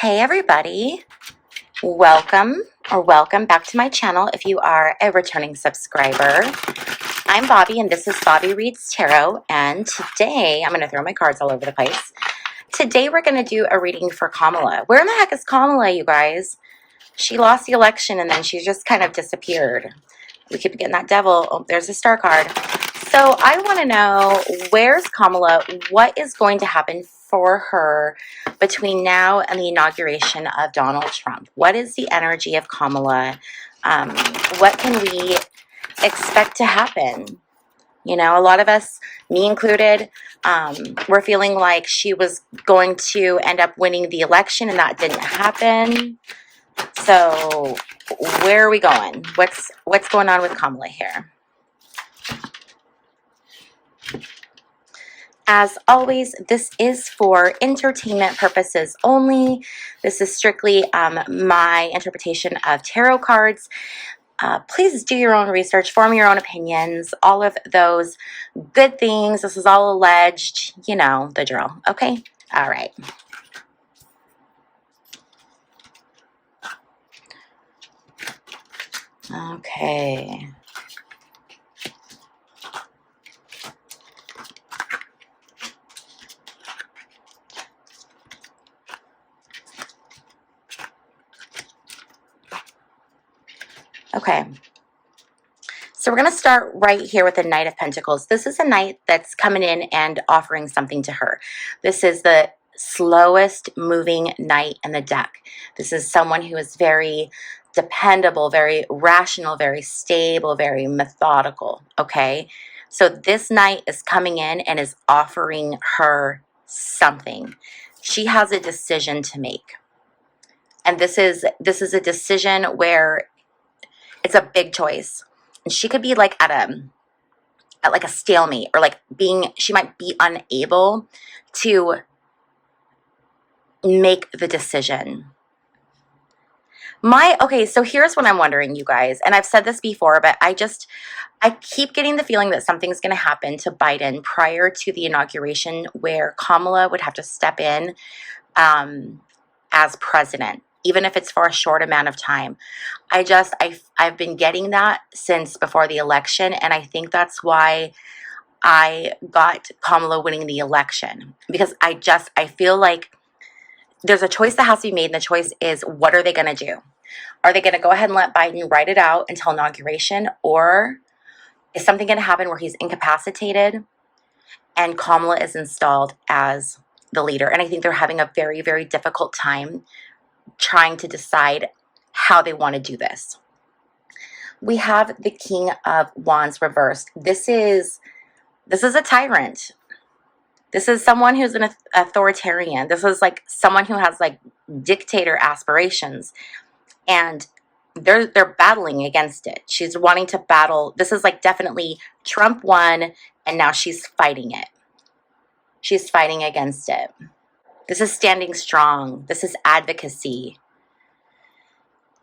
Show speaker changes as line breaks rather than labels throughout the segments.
Hey everybody, welcome back to my channel if you are a returning subscriber. I'm Bobbie and this is Bobbie Reads Tarot, and today I'm going to throw my cards all over the place. Today we're going to do a reading for Kamala. Where in the heck is Kamala, you guys? She lost the election and then she just kind of disappeared. We keep getting that devil. Oh, there's a star card. So I want to know, where's Kamala? What is going to happen for her between now and the inauguration of Donald Trump? What is the energy of Kamala? What can we expect to happen? You know, a lot of us, me included, we're feeling like she was going to end up winning the election and that didn't happen. So where are we going? What's going on with Kamala here? As always, this is for entertainment purposes only. This is strictly my interpretation of tarot cards. Please do your own research, form your own opinions, all of those good things. This is all alleged, you know, the drill. Okay? All right. Okay. Okay. So we're going to start right here with the Knight of Pentacles. This is a knight that's coming in and offering something to her. This is the slowest moving knight in the deck. This is someone who is very dependable, very rational, very stable, very methodical, okay? So this knight is coming in and is offering her something. She has a decision to make. And this is a decision where it's a big choice. And she could be like at like a stalemate, or like she might be unable to make the decision. Okay, so here's what I'm wondering, you guys, and I've said this before, but I keep getting the feeling that something's going to happen to Biden prior to the inauguration where Kamala would have to step in as president, even if it's for a short amount of time. I've been getting that since before the election, and I think that's why I got Kamala winning the election, because I feel like there's a choice that has to be made, and the choice is, what are they going to do? Are they going to go ahead and let Biden write it out until inauguration, or is something going to happen where he's incapacitated and Kamala is installed as the leader? And I think they're having a very, very difficult time trying to decide how they want to do this. We have the King of Wands reversed. This is a tyrant. This is someone who's an authoritarian. This is like someone who has like dictator aspirations, and they're battling against it. She's wanting to battle. This is like definitely Trump won, and now she's fighting it. She's fighting against it. This is standing strong. This is advocacy.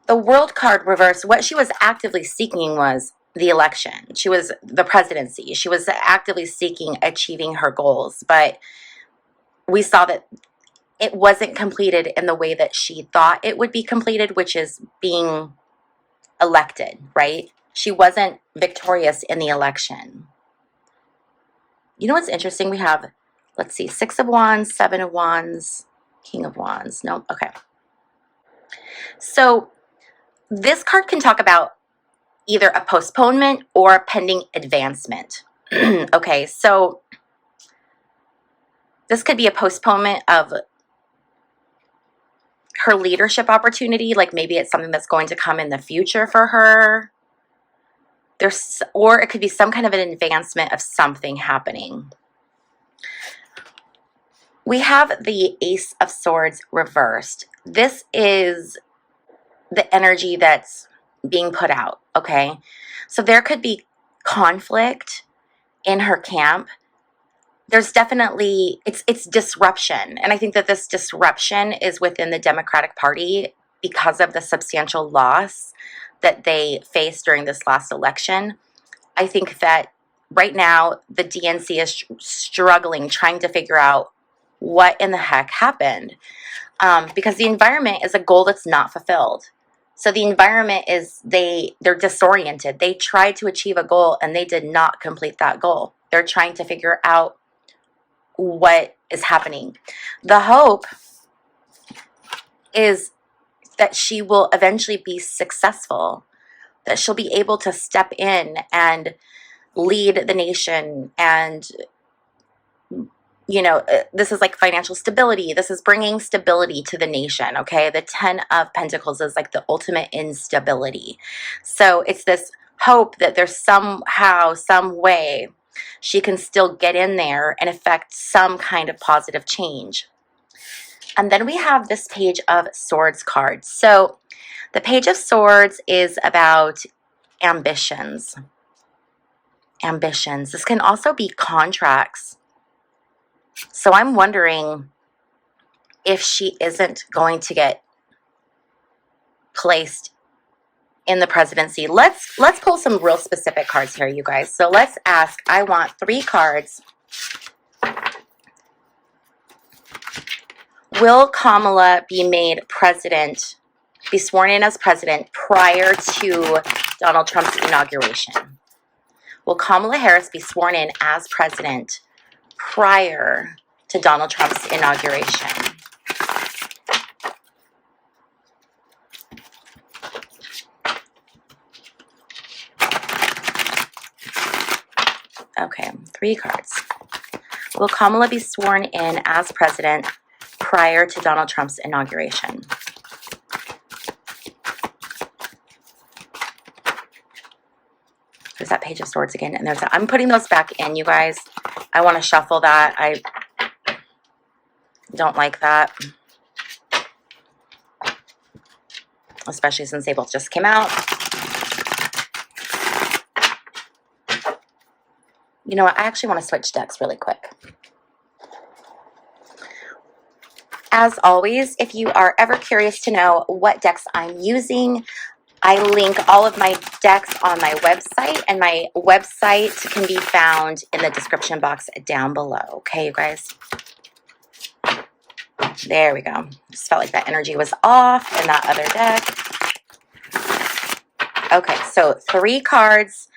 The World card reversed. What she was actively seeking was the election. She was the presidency. She was actively seeking achieving her goals, but we saw that it wasn't completed in the way that she thought it would be completed, which is being elected, right? She wasn't victorious in the election. You know what's interesting? We have, let's see, 6 of Wands, 7 of Wands, King of Wands. Nope. Okay. So this card can talk about either a postponement or a pending advancement. Okay, so this could be a postponement of her leadership opportunity, like maybe it's something that's going to come in the future for her. Or it could be some kind of an advancement of something happening. We have the Ace of Swords reversed. This is the energy that's being put out, okay? So there could be conflict in her camp. There's definitely, it's disruption. And I think that this disruption is within the Democratic Party because of the substantial loss that they faced during this last election. I think that right now the DNC is struggling, trying to figure out what in the heck happened. because the environment is a goal that's not fulfilled. So the environment is they're disoriented. They tried to achieve a goal and they did not complete that goal. They're trying to figure out what is happening. The hope is that she will eventually be successful, that she'll be able to step in and lead the nation. And this is like financial stability. This is bringing stability to the nation, okay? The 10 of Pentacles is like the ultimate instability. So it's this hope that there's somehow, some way she can still get in there and affect some kind of positive change. And then we have this Page of Swords card. So the Page of Swords is about ambitions. Ambitions. This can also be contracts. So I'm wondering if she isn't going to get placed in the presidency. Let's pull some real specific cards here, you guys. So let's ask, I want 3 cards. Will Kamala be made president, be sworn in as president prior to Donald Trump's inauguration? Will Kamala Harris be sworn in as president prior to Donald Trump's inauguration? Okay, 3 cards. Will Kamala be sworn in as president prior to Donald Trump's inauguration? There's that Page of Swords again, and there's that. I'm putting those back in, you guys. I want to shuffle that. I don't like that, especially since they both just came out. You know what? I actually want to switch decks really quick. As always, if you are ever curious to know what decks I'm using, I link all of my decks on my website, and my website can be found in the description box down below. Okay, you guys? There we go. Just felt like that energy was off in that other deck. Okay, so 3 cards.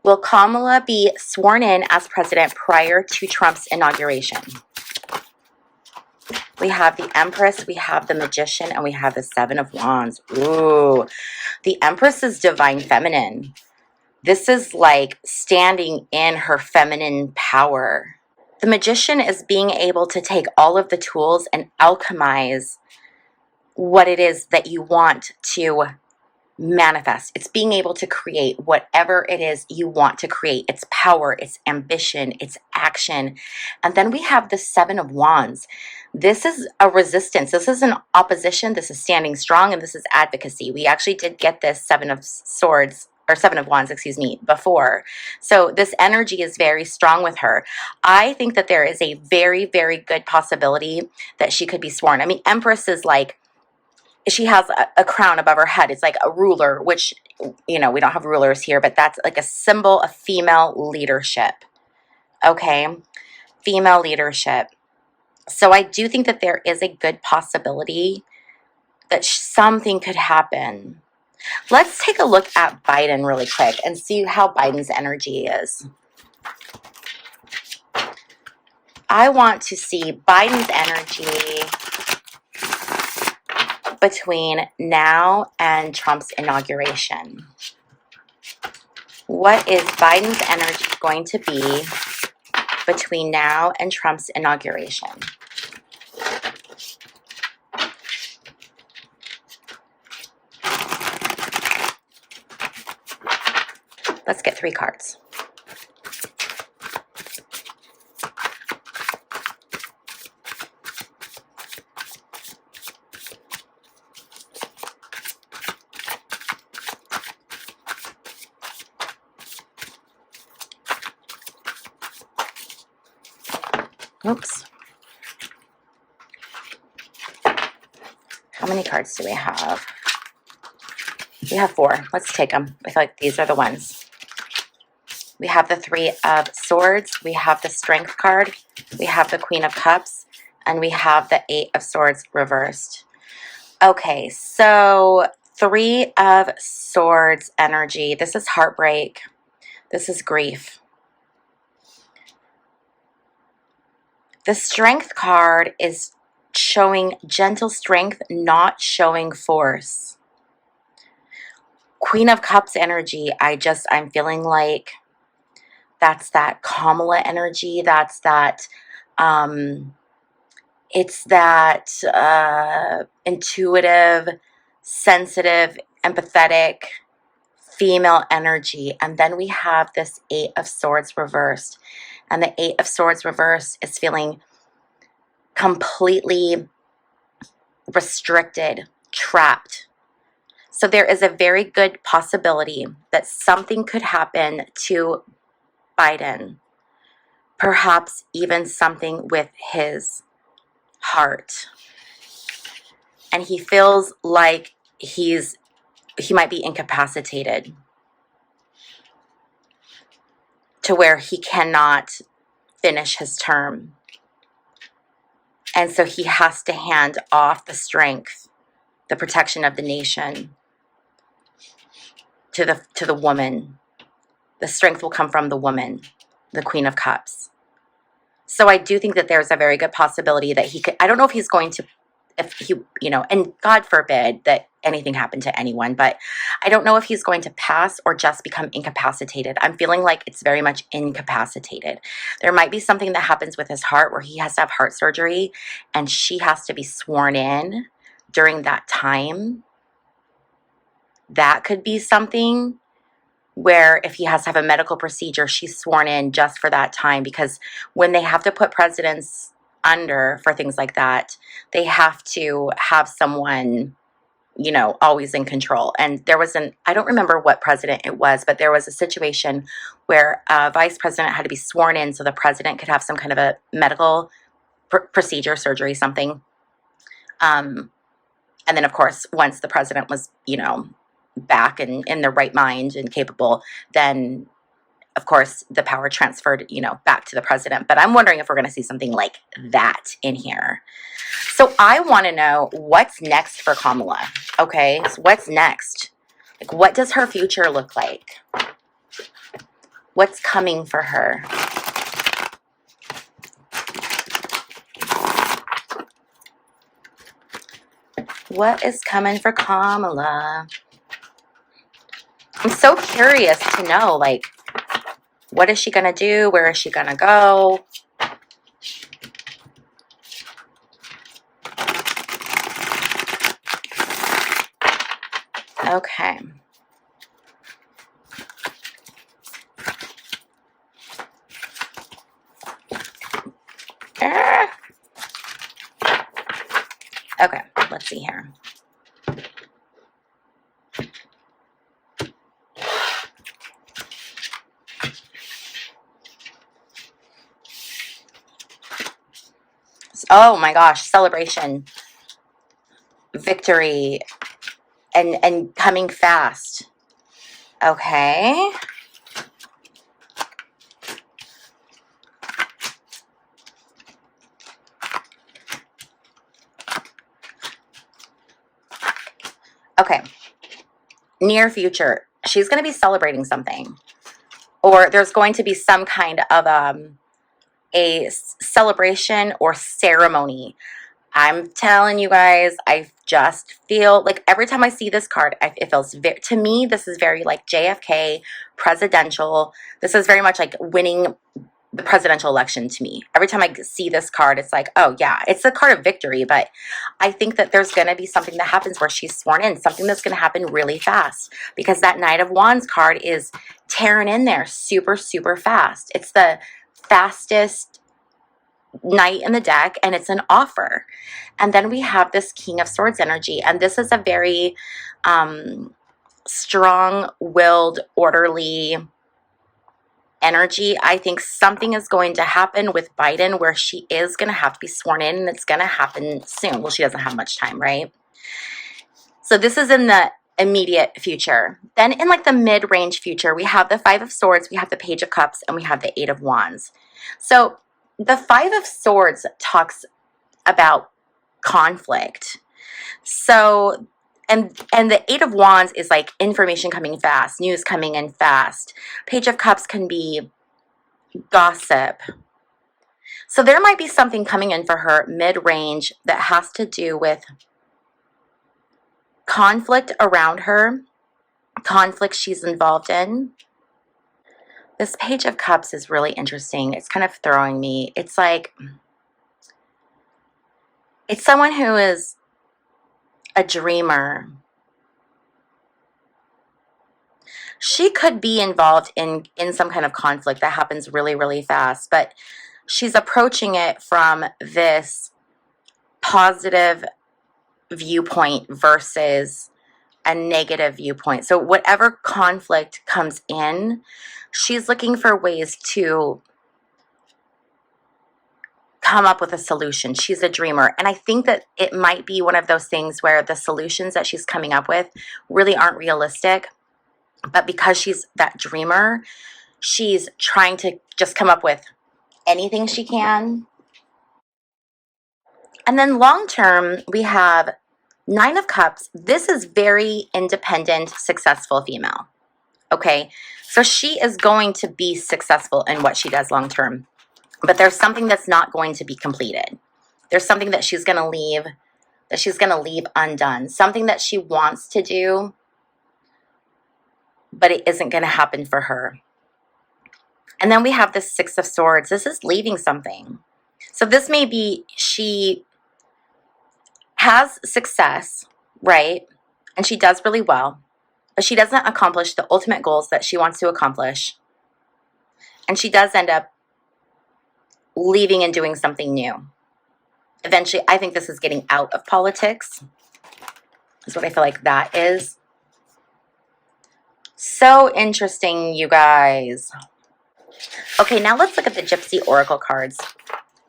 Will Kamala be sworn in as president prior to Trump's inauguration? We have the Empress, we have the Magician, and we have the 7 of Wands. Ooh, the Empress is divine feminine. This is like standing in her feminine power. The Magician is being able to take all of the tools and alchemize what it is that you want to manifest. It's being able to create whatever it is you want to create. It's power, it's ambition, it's action. And then we have the 7 of Wands. This is a resistance. This is an opposition. This is standing strong, and this is advocacy. We actually did get this 7 of Swords, or 7 of Wands, excuse me, before. So this energy is very strong with her. I think that there is a very, very good possibility that she could be sworn. I mean, Empress is like, she has a crown above her head. It's like a ruler, which, we don't have rulers here, but that's like a symbol of female leadership. Okay? Female leadership. So I do think that there is a good possibility that something could happen. Let's take a look at Biden really quick and see how Biden's energy is. I want to see Biden's energy between now and Trump's inauguration. What is Biden's energy going to be between now and Trump's inauguration? Let's get 3 cards. Oops. How many cards do we have? We have 4. Let's take them. I feel like these are the ones. We have the 3 of Swords. We have the Strength card. We have the Queen of Cups. And we have the Eight of Swords reversed. Okay, so Three of Swords energy. This is heartbreak. This is grief. The Strength card is showing gentle strength, not showing force. Queen of Cups energy. I'm feeling like that's that Kamala energy. That's that, it's that intuitive, sensitive, empathetic female energy. And then we have this Eight of Swords reversed. And the Eight of Swords reversed is feeling completely restricted, trapped. So there is a very good possibility that something could happen to Biden, perhaps even something with his heart. And he feels like he might be incapacitated to where he cannot finish his term. And so he has to hand off the strength, the protection of the nation to the woman. The strength will come from the woman, the Queen of Cups. So I do think that there's a very good possibility that he could, I don't know if he's going to, if he, and God forbid that anything happened to anyone, but I don't know if he's going to pass or just become incapacitated. I'm feeling like it's very much incapacitated. There might be something that happens with his heart where he has to have heart surgery and she has to be sworn in during that time. That could be something where if he has to have a medical procedure, she's sworn in just for that time, because when they have to put presidents under for things like that, they have to have someone, always in control. And there was I don't remember what president it was, but there was a situation where a vice president had to be sworn in so the president could have some kind of a medical procedure, surgery, something. And then, of course, once the president was, back and in the right mind and capable, then of course the power transferred, back to the president. But I'm wondering if we're going to see something like that in here. So I want to know what's next for Kamala. Okay, so what's next? Like, what does her future look like? What's coming for her? What is coming for Kamala? I'm so curious to know, like, what is she going to do? Where is she going to go? Okay. Okay, let's see here. Oh my gosh, celebration, victory, and coming fast. Okay. Okay. Near future, she's going to be celebrating something, or there's going to be some kind of a celebration or ceremony. I'm telling you guys, I just feel like every time I see this card, it feels to me, this is very like JFK, presidential. This is very much like winning the presidential election to me. Every time I see this card, it's like, oh yeah, it's a card of victory. But I think that there's going to be something that happens where she's sworn in, something that's going to happen really fast, because that Knight of Wands card is tearing in there super, super fast. It's the fastest knight in the deck, and it's an offer. And then we have this King of Swords energy, and this is a very strong-willed, orderly energy. I think something is going to happen with Biden where she is going to have to be sworn in, and it's going to happen soon. Well, she doesn't have much time, right? So this is in the immediate future. Then in like the mid-range future, we have the Five of Swords, we have the Page of Cups, and we have the Eight of Wands. So the Five of Swords talks about conflict. So, and the Eight of Wands is like information coming fast, news coming in fast. Page of Cups can be gossip. So there might be something coming in for her mid-range that has to do with conflict around her, conflict she's involved in. This Page of Cups is really interesting. It's kind of throwing me. It's like, it's someone who is a dreamer. She could be involved in some kind of conflict that happens really, really fast, but she's approaching it from this positive viewpoint versus a negative viewpoint. So whatever conflict comes in, she's looking for ways to come up with a solution. She's a dreamer. And I think that it might be one of those things where the solutions that she's coming up with really aren't realistic. But because she's that dreamer, she's trying to just come up with anything she can. And then long term, we have Nine of Cups. This is very independent, successful female. Okay, so she is going to be successful in what she does long term. But there's something that's not going to be completed. There's something that she's going to leave undone. Something that she wants to do, but it isn't going to happen for her. And then we have the Six of Swords. This is leaving something. So this may be she has success, right? And she does really well, but she doesn't accomplish the ultimate goals that she wants to accomplish. And she does end up leaving and doing something new. Eventually, I think this is getting out of politics, is what I feel like that is. So interesting, you guys. Okay, now let's look at the Gypsy Oracle cards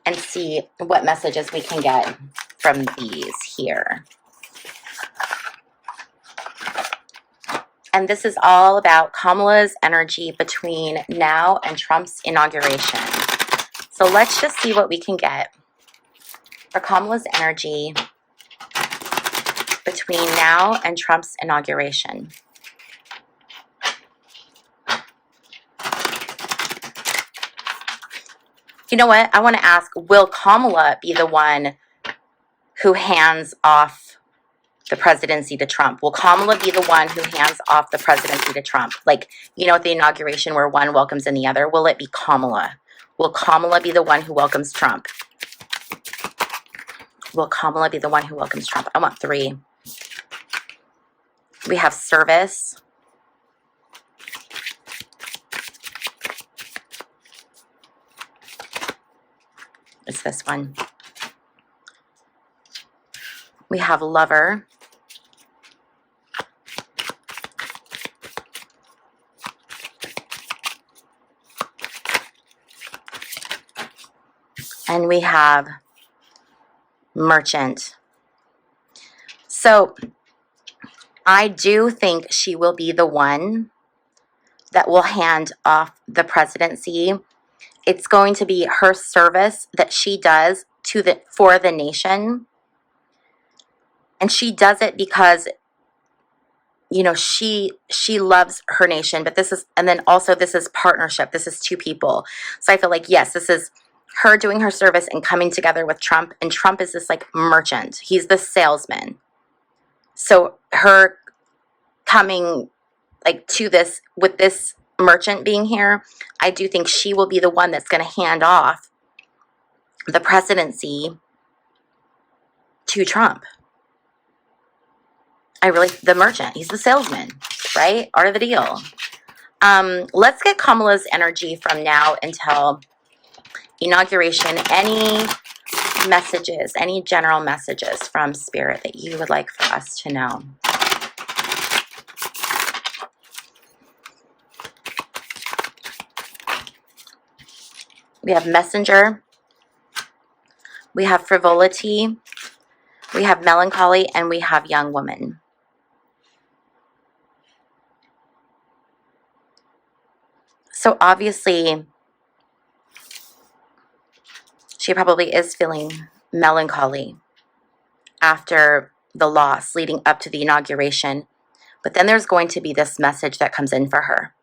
and see what messages we can get from these here. And this is all about Kamala's energy between now and Trump's inauguration. So let's just see what we can get for Kamala's energy between now and Trump's inauguration. You know what? I want to ask, will Kamala be the one who hands off the presidency to Trump? Will Kamala be the one who hands off the presidency to Trump? Like, you know, at the inauguration where one welcomes in the other, will it be Kamala? Will Kamala be the one who welcomes Trump? Will Kamala be the one who welcomes Trump? I want 3. We have service. It's this one. We have lover. And we have merchant. So I do think she will be the one that will hand off the presidency. It's going to be her service that she does for the nation. And she does it because, you know, she loves her nation, but this is partnership. This is 2 people. So I feel like, yes, this is her doing her service and coming together with Trump, and Trump is this like merchant. He's the salesman. So her coming like to this with this merchant being here, I do think she will be the one that's going to hand off the presidency to Trump. The merchant, he's the salesman, right? Art of the deal. Let's get Kamala's energy from now until inauguration. Any messages, any general messages from Spirit that you would like for us to know? We have messenger. We have frivolity. We have melancholy, and we have young woman. So obviously, she probably is feeling melancholy after the loss leading up to the inauguration. But then there's going to be this message that comes in for her.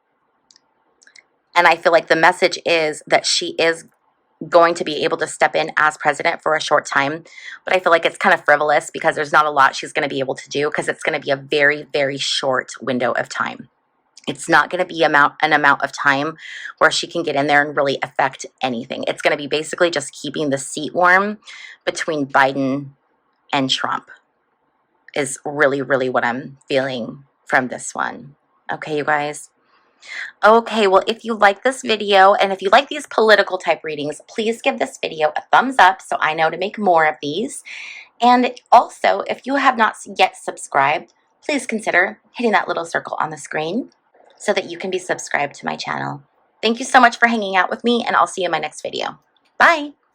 And I feel like the message is that she is going to be able to step in as president for a short time. But I feel like it's kind of frivolous because there's not a lot she's going to be able to do because it's going to be a very, very short window of time. It's not going to be an amount of time where she can get in there and really affect anything. It's going to be basically just keeping the seat warm between Biden and Trump is really, really what I'm feeling from this one. Okay, you guys? Okay, well, if you like this video and if you like these political type readings, please give this video a thumbs up so I know to make more of these. And also, if you have not yet subscribed, please consider hitting that little circle on the screen so that you can be subscribed to my channel. Thank you so much for hanging out with me, and I'll see you in my next video. Bye!